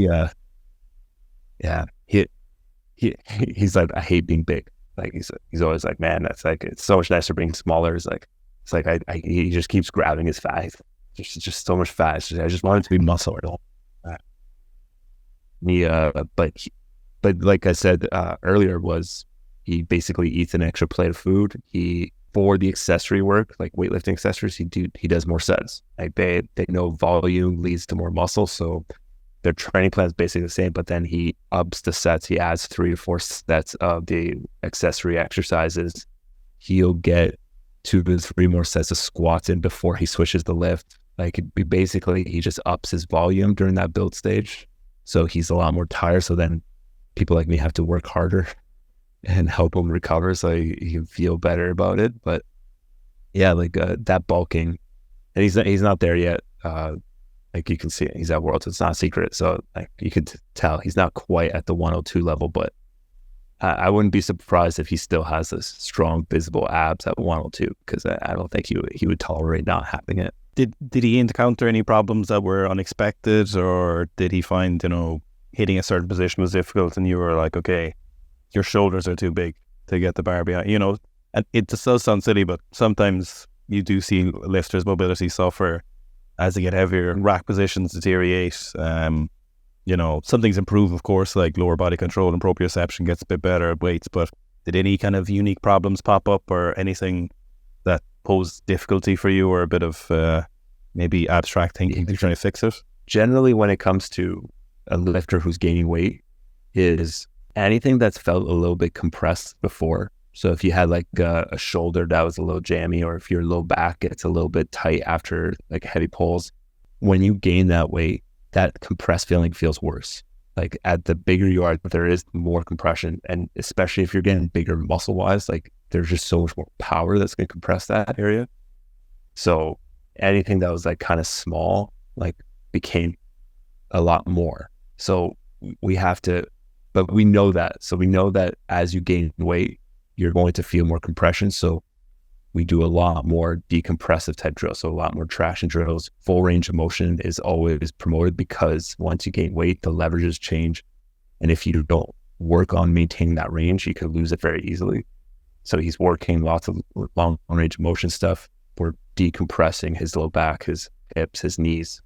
like, I hate being big. Like he's always like, man, that's like, it's so much nicer being smaller. It's like he just keeps grabbing his fat. Just so much fat. I just want it to be muscle. But like I said earlier, was he basically eats an extra plate of food. For the accessory work, like weightlifting accessories, he does more sets. Like they know volume leads to more muscle, so their training plan is basically the same. But then he ups the sets. He adds 3 to 4 sets of the accessory exercises. He'll get 2 to 3 more sets of squats in before he switches the lift. Like he just ups his volume during that build stage, so he's a lot more tired. So then people like me have to work harder and help him recover, so he can feel better about it. But yeah, like that bulking, and he's not there yet. Like you can see it, he's at Worlds. It's not a secret. So like you could tell he's not quite at the 102 level, but I wouldn't be surprised if he still has this strong visible abs at 102, because I don't think he would tolerate not having it. Did he encounter any problems that were unexpected, or did he find, hitting a certain position was difficult and you were like, okay, your shoulders are too big to get the bar behind, and it just does sound silly, but sometimes you do see lifters' mobility suffer as they get heavier, rack positions deteriorate. Some things improve, of course, like lower body control and proprioception gets a bit better at weights, but did any kind of unique problems pop up, or anything that posed difficulty for you, or a bit of maybe abstract thinking to try to fix it? Generally, when it comes to a lifter who's gaining weight, is anything that's felt a little bit compressed before. So if you had like a shoulder that was a little jammy, or if your low back gets a little bit tight after like heavy pulls, when you gain that weight, that compressed feeling feels worse. Like at the bigger you are, there is more compression, and especially if you're getting bigger muscle wise, like there's just so much more power that's going to compress that area. So anything that was like kind of small, like became a lot more. So we have to, but we know that. So we know that as you gain weight, you're going to feel more compression. So we do a lot more decompressive type drills. So a lot more traction drills. Full range of motion is always promoted, because once you gain weight, the leverages change. And if you don't work on maintaining that range, you could lose it very easily. So he's working lots of long range of motion stuff. We're decompressing his low back, his hips, his knees.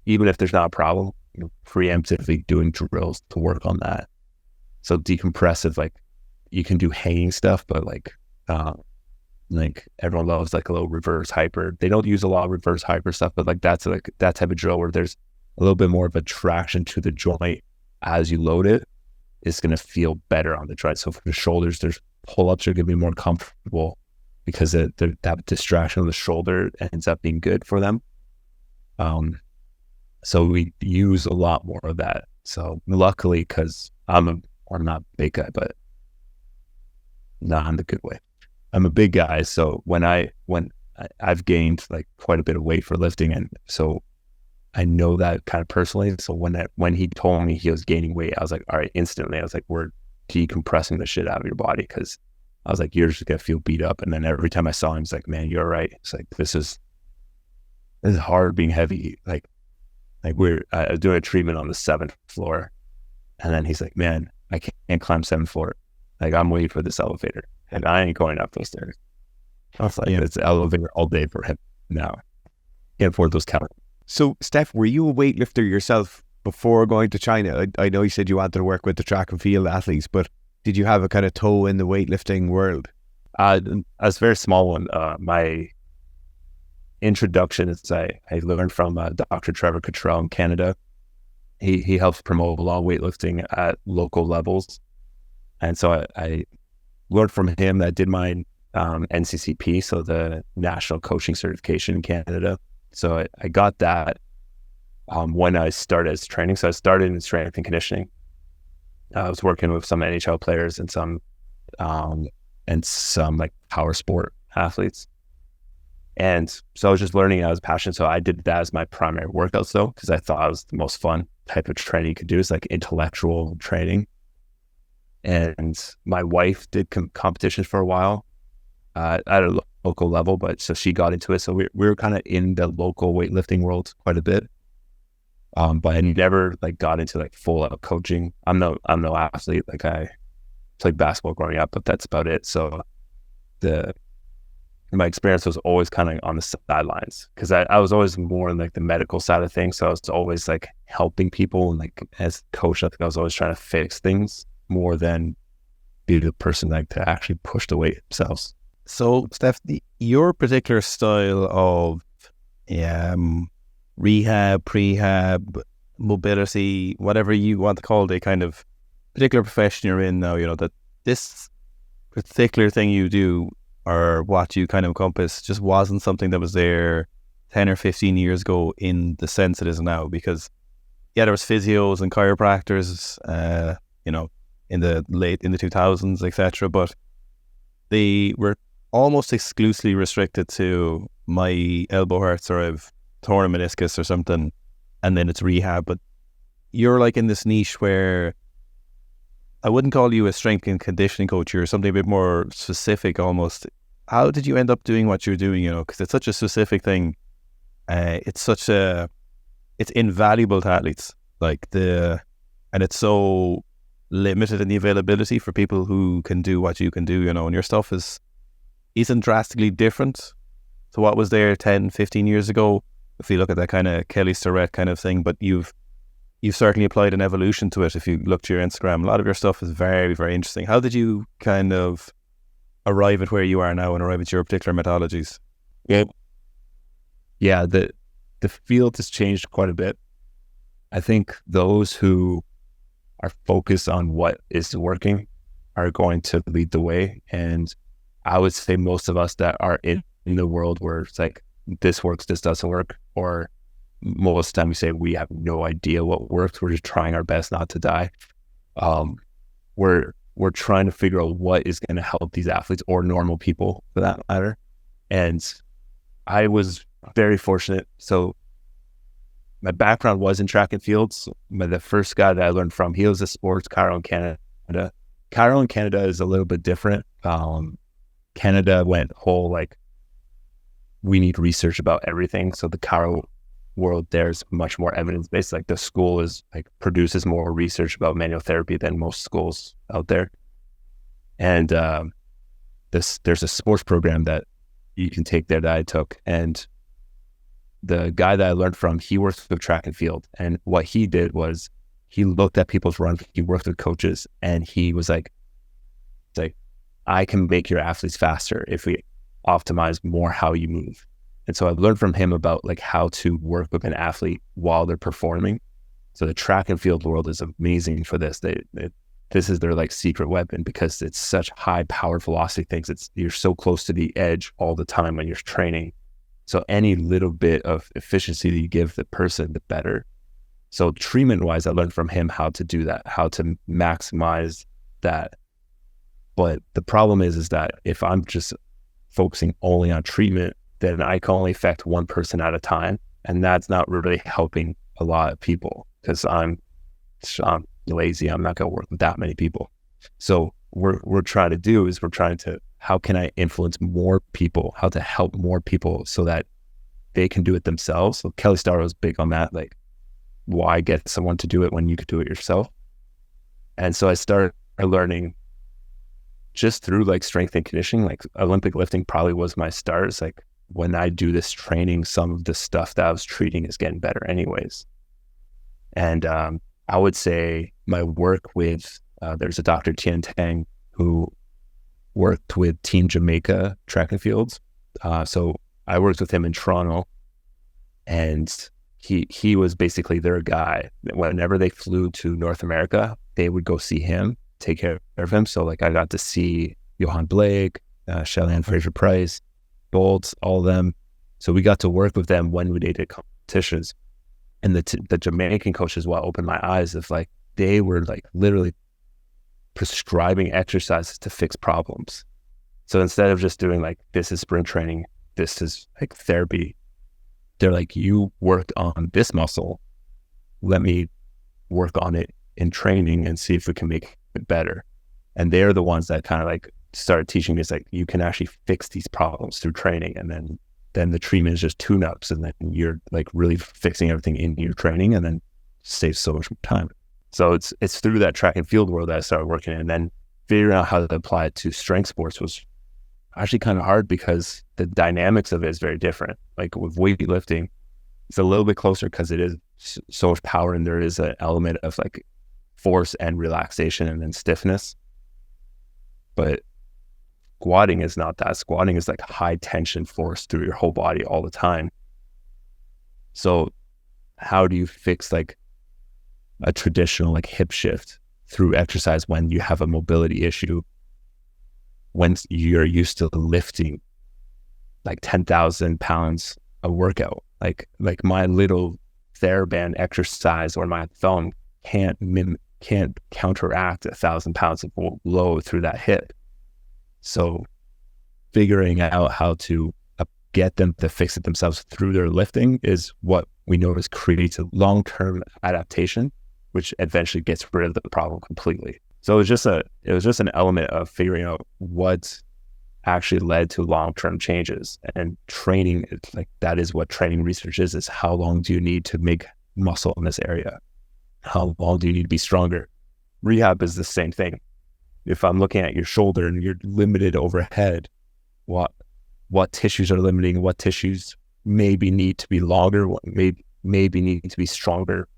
Even if there's not a problem, you're preemptively doing drills to work on that. So decompressive, like you can do hanging stuff, but like everyone loves like a little reverse hyper. They don't use a lot of reverse hyper stuff, but like that's like that type of drill where there's a little bit more of a traction to the joint as you load it. It's going to feel better on the joint. So for the shoulders, there's pull-ups are going to be more comfortable, because that distraction of the shoulder ends up being good for them. So we use a lot more of that. So luckily, because I'm not a big guy, but not in the good way. I'm a big guy, so when I've gained like quite a bit of weight for lifting, and so I know that kind of personally. So when he told me he was gaining weight, I was like, all right, instantly, I was like, we're decompressing the shit out of your body, because I was like, you're just gonna feel beat up. And then every time I saw him, he's like, man, you're right. It's like this is hard being heavy. Like I was doing a treatment on the 7th floor, and then he's like, man, I can't climb 7th floor. Like I'm waiting for this elevator, and I ain't going up those stairs. I was like, it's an elevator all day for him now. Can't afford those calories. So, Steph, were you a weightlifter yourself before going to China? I know you said you wanted to work with the track and field athletes, but did you have a kind of toe in the weightlifting world? I was a very small one. My introduction is I learned from Dr. Trevor Cottrell in Canada. He helps promote a lot of weightlifting at local levels. And so I learned from him. I did my NCCP, so the National Coaching Certification in Canada. So I got that when I started as training. So I started in strength and conditioning. I was working with some NHL players and some like power sport athletes. And so I was just learning. I was passionate. So I did that as my primary workouts though, because I thought it was the most fun type of training you could do. It's like intellectual training. And my wife did competitions for a while at a local level, but so she got into it. So we were kind of in the local weightlifting world quite a bit. But I never like got into like full out coaching. I'm no athlete. Like played basketball growing up, but that's about it. So my experience was always kind of on the sidelines because I was always more in like the medical side of things. So I was always like helping people, and like as a coach, I think I was always trying to fix things more than be the person like to actually push the weight themselves. So, Steph, your particular style of rehab, prehab, mobility, whatever you want to call it, the kind of particular profession you're in now, that this particular thing you do or what you kind of encompass just wasn't something that was there 10 or 15 years ago in the sense it is now. Because, there was physios and chiropractors, in the 2000s, etc. But they were almost exclusively restricted to my elbow hurts or I've torn a meniscus or something, and then it's rehab. But you're like in this niche where I wouldn't call you a strength and conditioning coach. You're something a bit more specific almost. How did you end up doing what you're doing, because it's such a specific thing. It's invaluable to athletes, and it's so limited in the availability for people who can do what you can do, and your stuff isn't drastically different to what was there 10, 15 years ago. If you look at that kind of Kelly Starrett kind of thing, but you've certainly applied an evolution to it. If you look to your Instagram, a lot of your stuff is very, very interesting. How did you kind of arrive at where you are now and arrive at your particular methodologies? Yeah, the field has changed quite a bit. I think those who are focused on what is working are going to lead the way. And I would say most of us that are in the world where it's like, this works, this doesn't work, or most of the time we say we have no idea what works. We're just trying our best not to die. We're trying to figure out what is going to help these athletes or normal people for that matter. And I was very fortunate. So my background was in track and fields. The first guy that I learned from, he was a sports chiro in Canada. Chiro in Canada is a little bit different. Canada went whole, like, we need research about everything. So the chiro world there is much more evidence-based. Like the school is like produces more research about manual therapy than most schools out there. And there's a sports program that you can take there that I took. And the guy that I learned from, he works with track and field. And what he did was he looked at people's runs, he worked with coaches, and he was like, I can make your athletes faster if we optimize more how you move. And so I've learned from him about like how to work with an athlete while they're performing. So the track and field world is amazing for this. This is their like secret weapon because it's such high power velocity things. You're so close to the edge all the time when you're training. So any little bit of efficiency that you give the person, the better. So treatment wise, I learned from him how to do that, how to maximize that. But the problem is that if I'm just focusing only on treatment, then I can only affect one person at a time. And that's not really helping a lot of people because I'm lazy. I'm not going to work with that many people. So we're trying to do is how can I influence more people, how to help more people so that they can do it themselves. So Kelly Starrett was big on that. Like, why get someone to do it when you could do it yourself? And so I started learning just through like strength and conditioning. Like Olympic lifting probably was my start. It's like when I do this training, some of the stuff that I was treating is getting better anyways. And I would say my work with, there's a Dr. Tien Tang who worked with Team Jamaica track and fields. So I worked with him in Toronto, and he was basically their guy. Whenever they flew to North America, they would go see him, take care of him. So like I got to see Johan Blake, Shelly-Ann Fraser-Price, Bolt, all of them. So we got to work with them when we did competitions. And the Jamaican coaches, what opened my eyes of like, they were like literally prescribing exercises to fix problems. So instead of just doing like, this is sprint training, this is like therapy, they're like, you worked on this muscle, let me work on it in training and see if we can make it better. And they're the ones that kind of like started teaching me, it's like, you can actually fix these problems through training. And then the treatment is just tune-ups, and then you're like really fixing everything in your training, and then saves so much time. So it's through that track and field world that I started working in. And then figuring out how to apply it to strength sports was actually kind of hard because the dynamics of it is very different. Like with weightlifting, it's a little bit closer because it is so much power, and there is an element of like force and relaxation and then stiffness. But squatting is not that. Squatting is like high tension force through your whole body all the time. So how do you fix like a traditional like hip shift through exercise when you have a mobility issue, when you're used to lifting like 10,000 pounds a workout? Like my little TheraBand exercise or my thumb can't counteract 1,000 pounds of load through that hip. So figuring out how to get them to fix it themselves through their lifting is what we notice creates a long-term adaptation, which eventually gets rid of the problem completely. So it was just an element of figuring out what actually led to long-term changes. And training, like that is what training research is how long do you need to make muscle in this area? How long do you need to be stronger? Rehab is the same thing. If I'm looking at your shoulder and you're limited overhead, what tissues are limiting, what tissues maybe need to be longer, what maybe need to be stronger.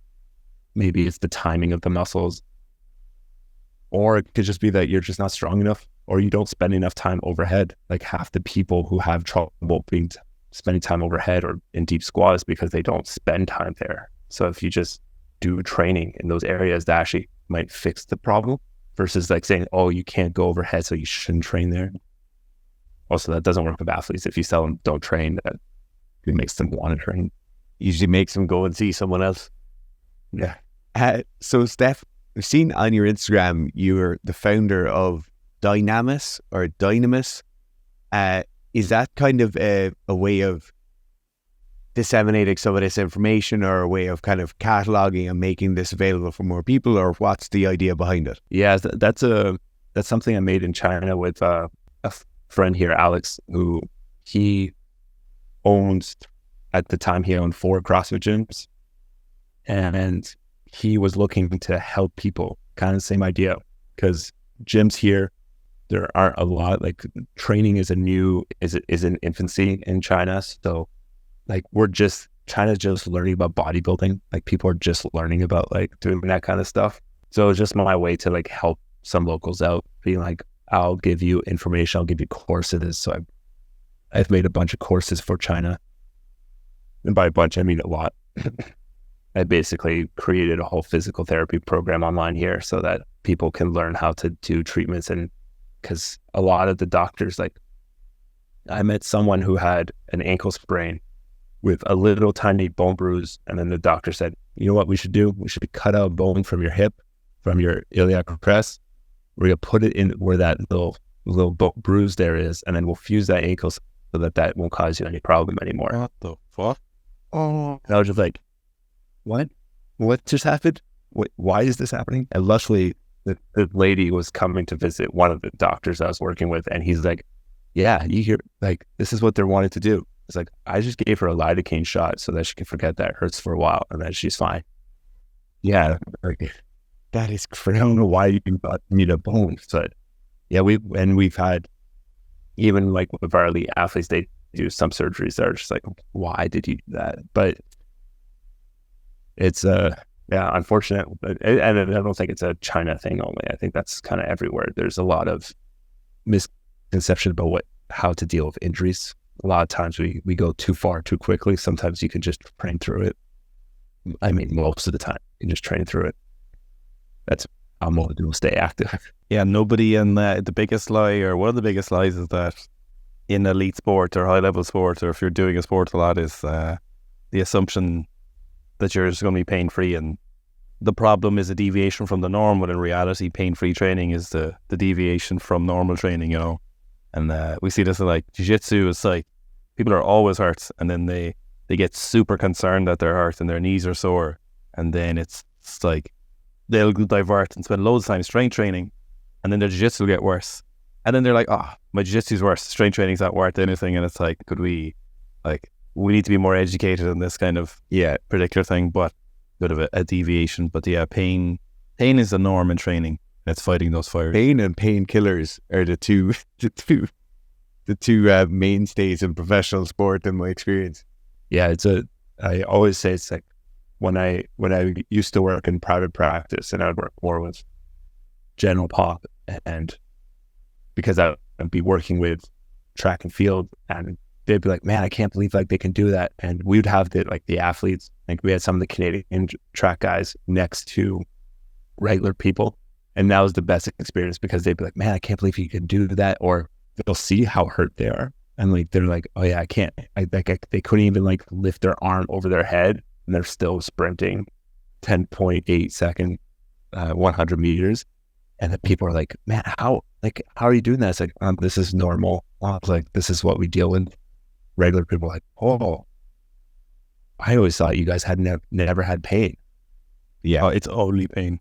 Maybe it's the timing of the muscles, or it could just be that you're just not strong enough, or you don't spend enough time overhead. Like half the people who have trouble spending time overhead or in deep squat is because they don't spend time there. So if you just do training in those areas, that actually might fix the problem versus like saying, oh, you can't go overhead, so you shouldn't train there. Also, that doesn't work with athletes. If you tell them don't train, that it makes them want to train. Usually makes them go and see someone else. Yeah. So Steph, I've seen on your Instagram, you're the founder of Dynamis. Is that kind of a way of disseminating some of this information, or a way of kind of cataloging and making this available for more people, or what's the idea behind it? Yeah, that's something I made in China with a friend here, Alex, who at the time he owned 4 CrossFit gyms, and he was looking to help people. Kind of the same idea, because gyms here, there aren't a lot. Like training is in infancy in China. So like China's just learning about bodybuilding. Like people are just learning about like doing that kind of stuff. So it's just my way to like help some locals out, being like, I'll give you information, I'll give you courses. So I've made a bunch of courses for China. And by a bunch, I mean a lot. I basically created a whole physical therapy program online here so that people can learn how to do treatments. And because a lot of the doctors, like I met someone who had an ankle sprain with a little tiny bone bruise. And then the doctor said, you know what we should do? We should cut out a bone from your hip, from your iliac crest. We're going to put it in where that little bruise there is. And then we'll fuse that ankle so that won't cause you any problem anymore. What the fuck? Oh. And I was just like, what just happened? Why is this happening? And luckily, the lady was coming to visit one of the doctors I was working with, and he's like, yeah, you hear, like, this is what they're wanting to do. It's like, I just gave her a lidocaine shot so that she can forget that it hurts for a while, and then she's fine. Yeah, like, that is crazy. I don't know why you need a bone. But yeah, we've had, even like with our elite athletes, they do some surgeries that are just like, why did you do that? But it's unfortunate, and I don't think it's a China thing only. I think that's kind of everywhere. There's a lot of misconception about how to deal with injuries. A lot of times we go too far too quickly. Sometimes you can just train through it. I mean, most of the time you can just train through it. That's how most people stay active. Yeah, nobody in the biggest lie, or one of the biggest lies, is that in elite sport or high level sport, or if you're doing a sport a lot, is the assumption that you're just going to be pain free, and the problem is a deviation from the norm. But in reality, pain free training is the deviation from normal training, you know. And we see this in like jiu-jitsu. It's like people are always hurt, and then they get super concerned that they're hurt and their knees are sore, and then it's like they'll divert and spend loads of time strength training, and then their jiu-jitsu will get worse, and then they're like, my jiu-jitsu's worse, strength training's not worth anything. And it's like, we need to be more educated in this kind of particular thing, but a bit of a deviation. But yeah, pain is the norm in training. It's fighting those fires. Pain and painkillers are the two mainstays in professional sport in my experience. Yeah, I always say it's like when I used to work in private practice and I would work more with general pop, and because I'd be working with track and field, and they'd be like, man, I can't believe like they can do that. And we would have the athletes, like we had some of the Canadian track guys next to regular people. And that was the best experience because they'd be like, man, I can't believe you can do that. Or they'll see how hurt they are. And like, they're like, oh yeah, I can't, they couldn't even like lift their arm over their head and they're still sprinting 10.8 second, 100 meters. And the people are like, man, how are you doing that? It's like, this is normal. I was like, this is what we deal with. Regular people are like, oh, I always thought you guys had never had pain. Yeah. Oh, it's only pain.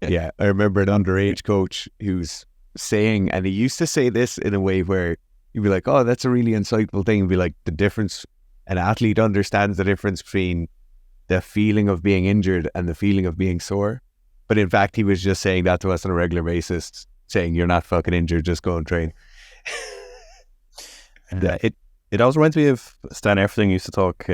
Yeah. I remember an underage coach who's saying, and he used to say this in a way where you'd be like, oh, that's a really insightful thing. It'd be like the difference, an athlete understands the difference between the feeling of being injured and the feeling of being sore. But in fact, he was just saying that to us on a regular basis, saying you're not fucking injured, just go and train. It also reminds me of Stan Everything used to talk.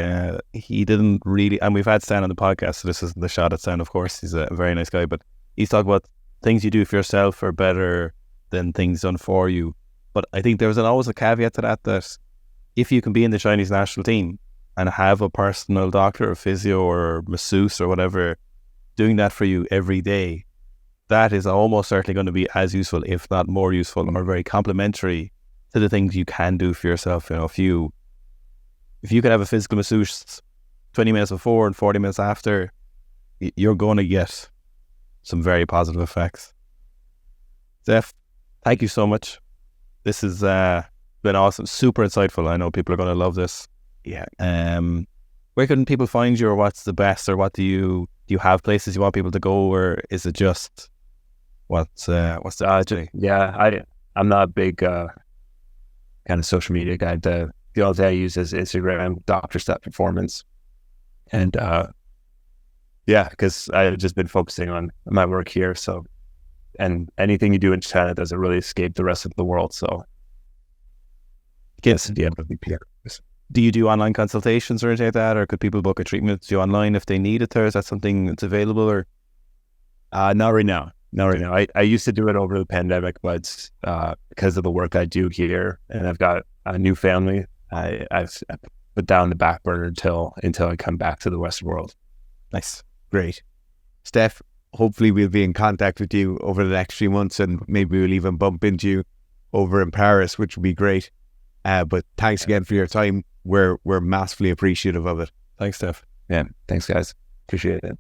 He didn't really, and we've had Stan on the podcast, so this isn't the shot at Stan, of course. He's a very nice guy, but he's talking about things you do for yourself are better than things done for you. But I think there was always a caveat to that if you can be in the Chinese national team and have a personal doctor or physio or masseuse or whatever doing that for you every day, that is almost certainly going to be as useful, if not more useful, or very complementary to the things you can do for yourself. You know, if you could have a physical masseuse 20 minutes before and 40 minutes after, you're going to get some very positive effects. Steph, thank you so much. This has been awesome, super insightful. I know people are going to love this. Yeah. Where can people find you, or what's the best, or what do you have places you want people to go, or is it just what's the Yeah, I'm not a big kind of social media guy. The only thing I use is Instagram, Dr. Steph Performance. And because I've just been focusing on my work here. So, and anything you do in China doesn't really escape the rest of the world. So, yes, yeah. Do you do online consultations or anything like that, or could people book a treatment with you online if they need it, or is that something that's available? Or not right now. I used to do it over the pandemic, but because of the work I do here, and I've got a new family, I've put down the back burner until I come back to the Western world. Nice, great, Steph. Hopefully, we'll be in contact with you over the next few months, and maybe we'll even bump into you over in Paris, which would be great. But thanks again for your time. We're massively appreciative of it. Thanks, Steph. Yeah, thanks, guys. Appreciate it.